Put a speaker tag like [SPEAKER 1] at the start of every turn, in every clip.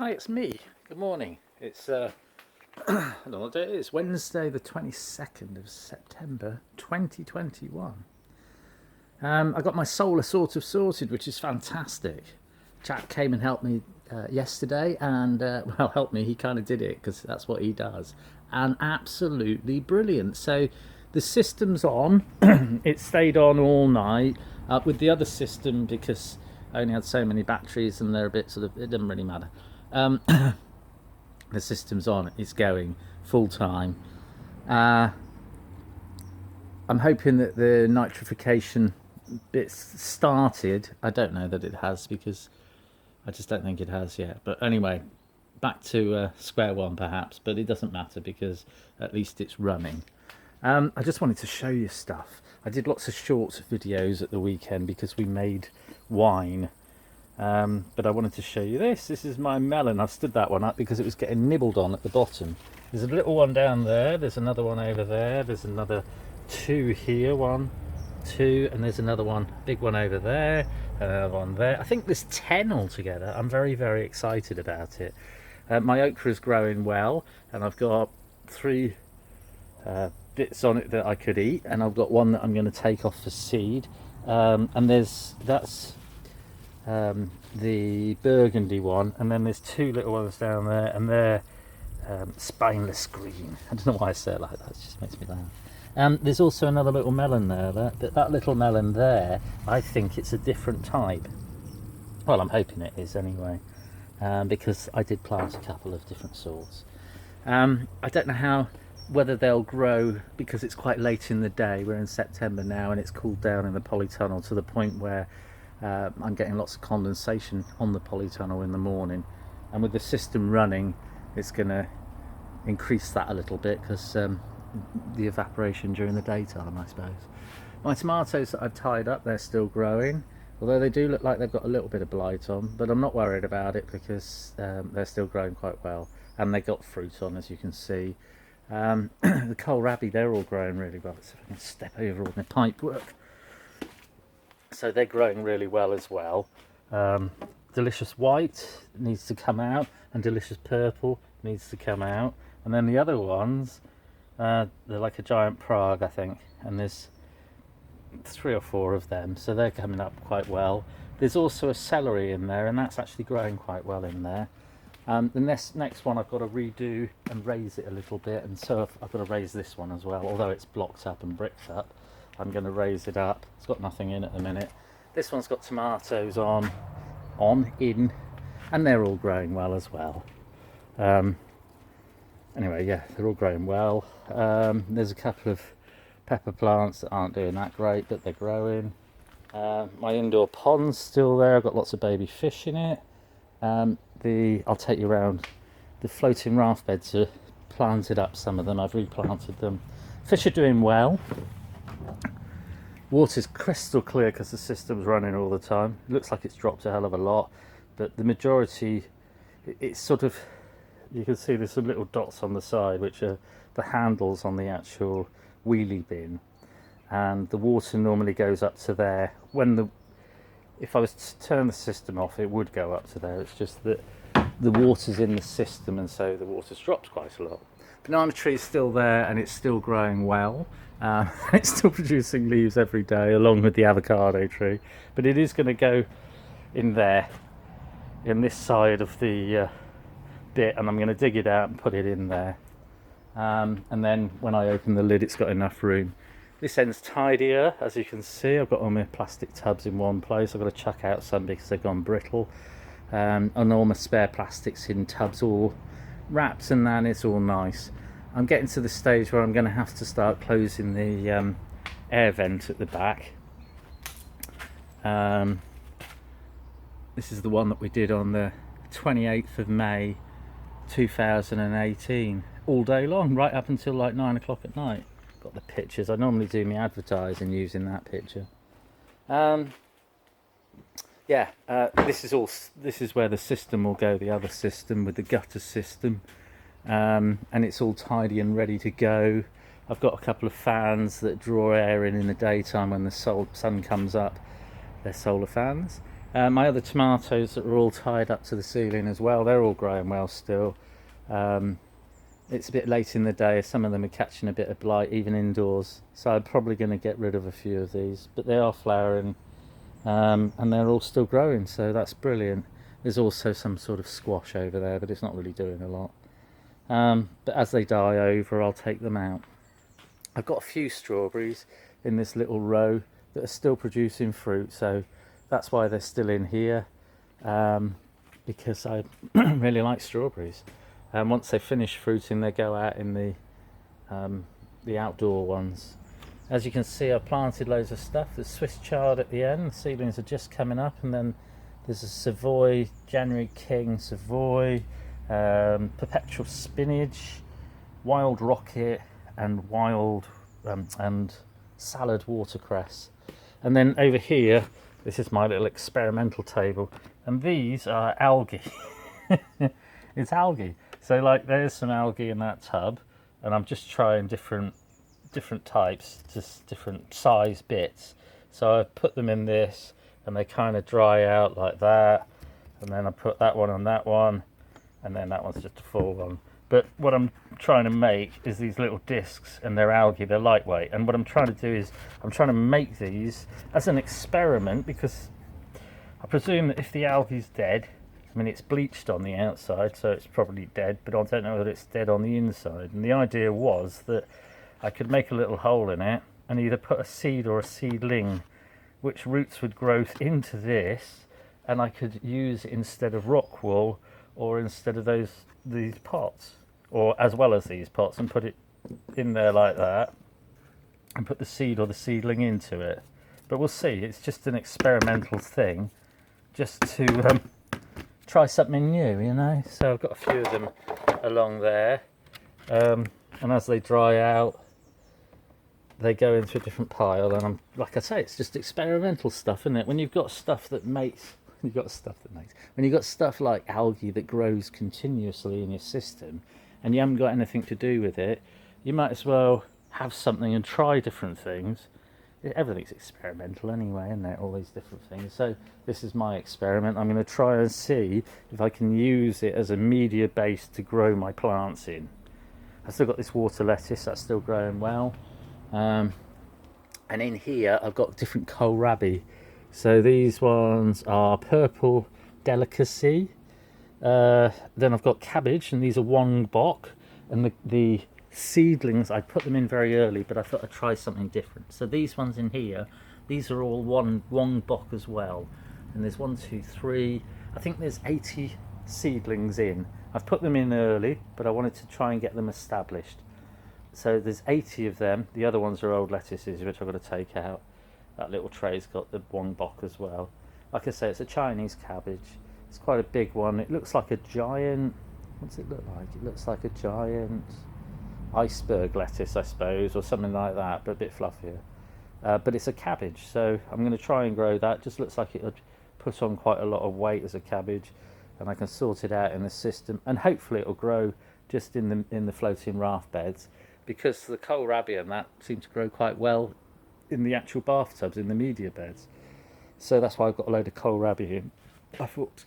[SPEAKER 1] Hi, it's me. Good morning. It's I don't know what day it is. Wednesday, the 22nd of September, 2021. I got my solar sort of sorted, which is fantastic. Chap came and helped me yesterday, and well, helped me. He kind of did it because that's what he does, and absolutely brilliant. So the system's on. It stayed on all night with the other system because I only had so many batteries, and they're a bit sort of. It doesn't really matter. The system's on, it's going full time. I'm hoping that the nitrification bits started. I don't know that it has because I just don't think it has yet. But anyway, back to square one perhaps, but it doesn't matter because at least it's running. I just wanted to show you stuff. I did lots of short videos at the weekend because we made wine. But I wanted to show you this. This is my melon. I've stood that one up because it was getting nibbled on at the bottom. There's a little one down there. There's another one over there. There's another two here. One, two, and there's another one, big one over there. Another one there. I think there's 10 altogether. I'm very, very excited about it. My okra is growing well, and I've got three bits on it that I could eat, and I've got one that I'm going to take off for seed. And that's the burgundy one, and then there's two little ones down there, and they're spineless green. I don't know why I say it like that, it just makes me laugh. There's also another little melon there. That little melon there, I think it's a different type. Well, I'm hoping it is anyway, because I did plant a couple of different sorts. I don't know whether they'll grow because it's quite late in the day. We're in September now, and it's cooled down in the polytunnel to the point where I'm getting lots of condensation on the polytunnel in the morning, and with the system running it's going to increase that a little bit because the evaporation during the daytime, I suppose. My tomatoes that I've tied up, they're still growing, although they do look like they've got a little bit of blight on, but I'm not worried about it because they're still growing quite well, and they got fruit on, as you can see. The kohlrabi, they're all growing really well. Let's see if I can step over all my pipe work. So they're growing really well as well. Delicious white needs to come out, and delicious purple needs to come out. And then the other ones, they're like a giant Prague, I think, and there's 3 or 4 of them, so they're coming up quite well. There's also a celery in there, and that's actually growing quite well in there. The next one I've got to redo and raise it a little bit, and so I've got to raise this one as well, although it's blocked up and bricked up. I'm going to raise it up. It's got nothing in at the minute. This one's got tomatoes in, and they're all growing well as well. Anyway, yeah, they're all growing well. There's a couple of pepper plants that aren't doing that great, but they're growing. My indoor pond's still there. I've got lots of baby fish in it. I'll take you around. The floating raft beds are planted up, some of them. I've replanted them. Fish are doing well. Water's crystal clear because the system's running all the time. It looks like it's dropped a hell of a lot, but the majority, it's sort of, you can see there's some little dots on the side which are the handles on the actual wheelie bin, and the water normally goes up to there. If I was to turn the system off, it would go up to there. It's just that the water's in the system, and so the water's dropped quite a lot. Banana tree's still there, and it's still growing well. It's still producing leaves every day, along with the avocado tree. But it is going to go in there, in this side of the bit, and I'm going to dig it out and put it in there. And then when I open the lid, it's got enough room. This end's tidier, as you can see. I've got all my plastic tubs in one place. I've got to chuck out some because they've gone brittle. And all my spare plastics in tubs, all wrapped, and then it's all nice. I'm getting to the stage where I'm going to have to start closing the air vent at the back. This is the one that we did on the 28th of May 2018, all day long, right up until like 9 o'clock at night. Got the pictures. I normally do my advertising using that picture. This is where the system will go, the other system with the gutter system. And it's all tidy and ready to go. I've got a couple of fans that draw air in the daytime when the sun comes up. They're solar fans. My other tomatoes that were all tied up to the ceiling as well, they're all growing well still. It's a bit late in the day, some of them are catching a bit of blight even indoors, so I'm probably going to get rid of a few of these, but they are flowering, and they're all still growing, so that's brilliant. There's also some sort of squash over there, but it's not really doing a lot. But as they die over, I'll take them out. I've got a few strawberries in this little row that are still producing fruit, so that's why they're still in here, because I really like strawberries. And once they finish fruiting, they go out in the outdoor ones. As you can see, I've planted loads of stuff. There's Swiss chard at the end. The seedlings are just coming up, and then there's a Savoy, January King Savoy, perpetual spinach, wild rocket, and wild and salad watercress. And then over here, this is my little experimental table, and these are algae. It's algae. So like there's some algae in that tub, and I'm just trying different types, just different size bits. So I put them in this, and they kind of dry out like that, and then I put that one on that one, and then that one's just a full one. But what I'm trying to make is these little discs, and they're algae, they're lightweight. And what I'm trying to do is I'm trying to make these as an experiment, because I presume that if the algae's dead, I mean, it's bleached on the outside, so it's probably dead, but I don't know whether it's dead on the inside. And the idea was that I could make a little hole in it and either put a seed or a seedling, which roots would grow into this, and I could use it instead of rock wool, or instead of these pots, or as well as these pots, and put it in there like that, and put the seed or the seedling into it. But we'll see. It's just an experimental thing, just to try something new, you know. So I've got a few of them along there, and as they dry out, they go into a different pile. And like I say, it's just experimental stuff, isn't it? When you've got stuff that makes, when you've got stuff like algae that grows continuously in your system, and you haven't got anything to do with it, you might as well have something and try different things. Everything's experimental anyway, isn't it? All these different things. So this is my experiment. I'm going to try and see if I can use it as a media base to grow my plants in. I've still got this water lettuce that's still growing well. And in here I've got different kohlrabi. So these ones are purple delicacy. Then I've got cabbage, and these are wong bok. And the seedlings, I put them in very early, but I thought I'd try something different. So these ones in here, these are all wong bok as well. And there's 1, 2, 3, I think there's 80 seedlings in. I've put them in early, but I wanted to try and get them established. So there's 80 of them. The other ones are old lettuces, which I've got to take out. That little tray's got the wong bok as well. Like I say, it's a Chinese cabbage. It's quite a big one. It looks like a giant, what's it look like? It looks like a giant iceberg lettuce, I suppose, or something like that, but a bit fluffier. But it's a cabbage, so I'm going to try and grow that. Just looks like it would put on quite a lot of weight as a cabbage, and I can sort it out in the system, and hopefully it'll grow just in the floating raft beds, because the kohlrabi and that seem to grow quite well in the actual bathtubs, in the media beds. So that's why I've got a load of kohlrabi in. I thought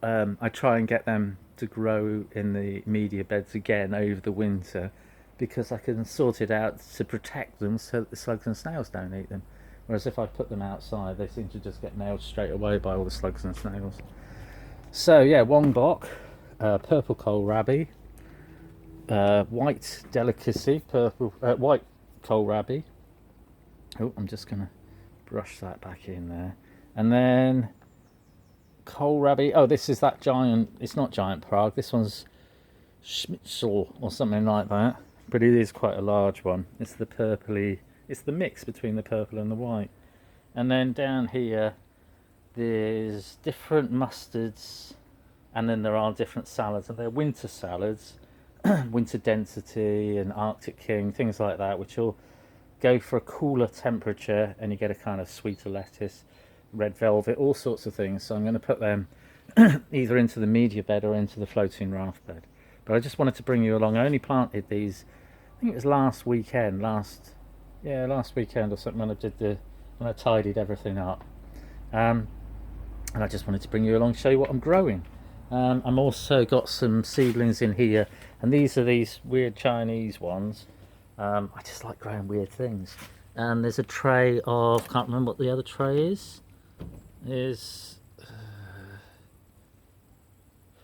[SPEAKER 1] I'd try and get them to grow in the media beds again over the winter, because I can sort it out to protect them so that the slugs and snails don't eat them. Whereas if I put them outside, they seem to just get nailed straight away by all the slugs and snails. So yeah, wong bok, purple kohlrabi, white delicacy, white kohlrabi. Oh, I'm just going to brush that back in there. And then kohlrabi. Oh, this is that giant. It's not giant Prague. This one's Schmitzel or something like that. But it is quite a large one. It's the purpley. It's the mix between the purple and the white. And then down here, there's different mustards, and then there are different salads. And they're winter salads, winter density and Arctic King, things like that, which will go for a cooler temperature, and you get a kind of sweeter lettuce, red velvet, all sorts of things. So I'm going to put them either into the media bed or into the floating raft bed. But I just wanted to bring you along. I only planted these, I think it was last weekend or something, when I tidied everything up. And I just wanted to bring you along, show you what I'm growing. I'm also got some seedlings in here, and these are these weird Chinese ones. I just like growing weird things. And there's a tray of, can't remember what the other tray is. They're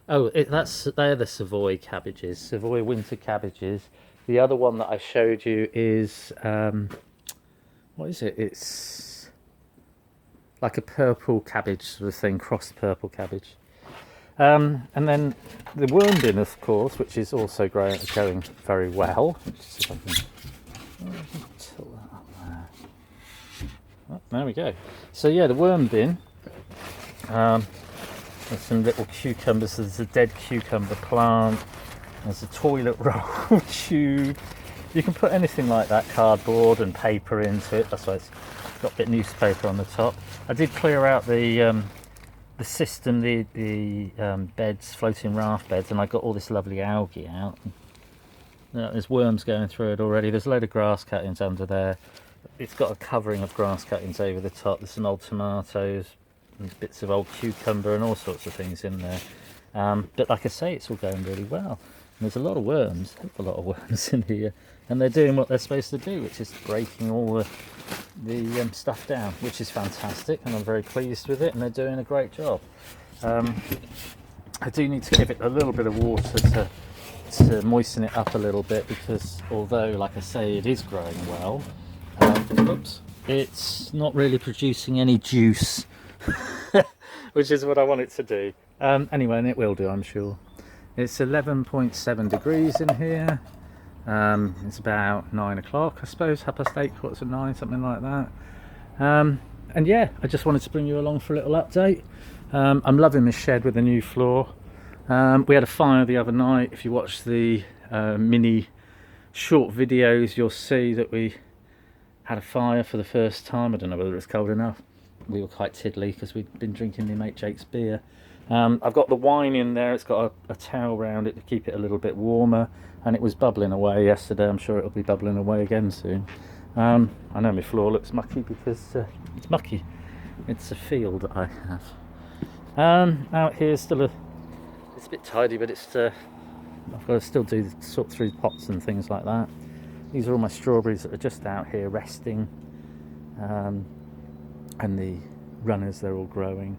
[SPEAKER 1] the Savoy cabbages, Savoy winter cabbages. The other one that I showed you is, what is it? It's like a purple cabbage sort of thing, crossed purple cabbage. And then the worm bin, of course, which is also going very well. Just if I can tilt that up there. Oh, there we go. So yeah, the worm bin. There's some little cucumbers. There's a dead cucumber plant. There's a toilet roll tube. You can put anything like that, cardboard and paper into it. That's why it's got a bit of newspaper on the top. I did clear out the system, the beds, floating raft beds, and I got all this lovely algae out. There's worms going through it already. There's a load of grass cuttings under there. It's got a covering of grass cuttings over the top. There's some old tomatoes, and bits of old cucumber and all sorts of things in there. But like I say, it's all going really well. And there's a lot of worms, a lot of worms in here, and they're doing what they're supposed to do, which is breaking all the stuff down, which is fantastic, and I'm very pleased with it, and they're doing a great job. I do need to give it a little bit of water to moisten it up a little bit, because although, like I say, it is growing well, it's not really producing any juice, which is what I want it to do. Anyway, and it will do, I'm sure. It's 11.7 degrees in here. It's about 9 o'clock, I suppose, 8:30, 8:45, something like that. And yeah, I just wanted to bring you along for a little update. I'm loving this shed with the new floor. We had a fire the other night. If you watch the mini short videos, you'll see that we had a fire for the first time. I don't know whether it's cold enough. We were quite tiddly because we'd been drinking my mate Jake's beer. I've got the wine in there. It's got a towel around it to keep it a little bit warmer, and it was bubbling away yesterday. I'm sure it'll be bubbling away again soon. I know my floor looks mucky because it's mucky. It's a field that I have. Out here it's a bit tidy, but it's I've got to still sort through pots and things like that. These are all my strawberries that are just out here resting, and the runners, they're all growing.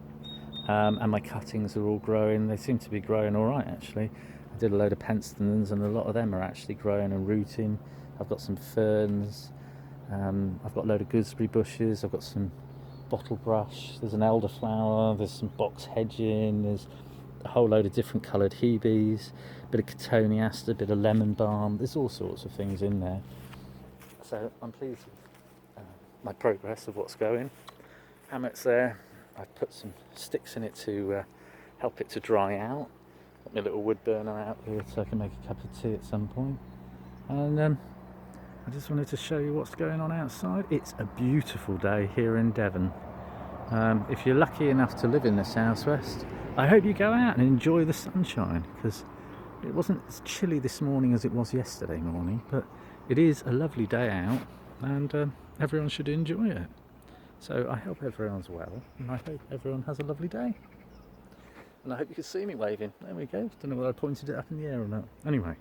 [SPEAKER 1] And my cuttings are all growing. They seem to be growing all right, actually. I did a load of penstemons, and a lot of them are actually growing and rooting. I've got some ferns. I've got a load of gooseberry bushes. I've got some bottle brush. There's an elderflower. There's some box hedging. There's a whole load of different coloured hebes. A bit of cotoneaster, a bit of lemon balm. There's all sorts of things in there. So I'm pleased with my progress of what's going. Hammock's there. I've put some sticks in it to help it to dry out. Got my little wood burner out here so I can make a cup of tea at some point. And I just wanted to show you what's going on outside. It's a beautiful day here in Devon. If you're lucky enough to live in the southwest, I hope you go out and enjoy the sunshine, because it wasn't as chilly this morning as it was yesterday morning, but it is a lovely day out, and everyone should enjoy it. So I hope everyone's well, and I hope everyone has a lovely day. And I hope you can see me waving. There we go. Don't know whether I pointed it up in the air or not. Anyway,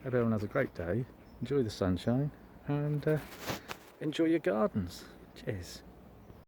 [SPEAKER 1] hope everyone has a great day. Enjoy the sunshine, and enjoy your gardens. Cheers.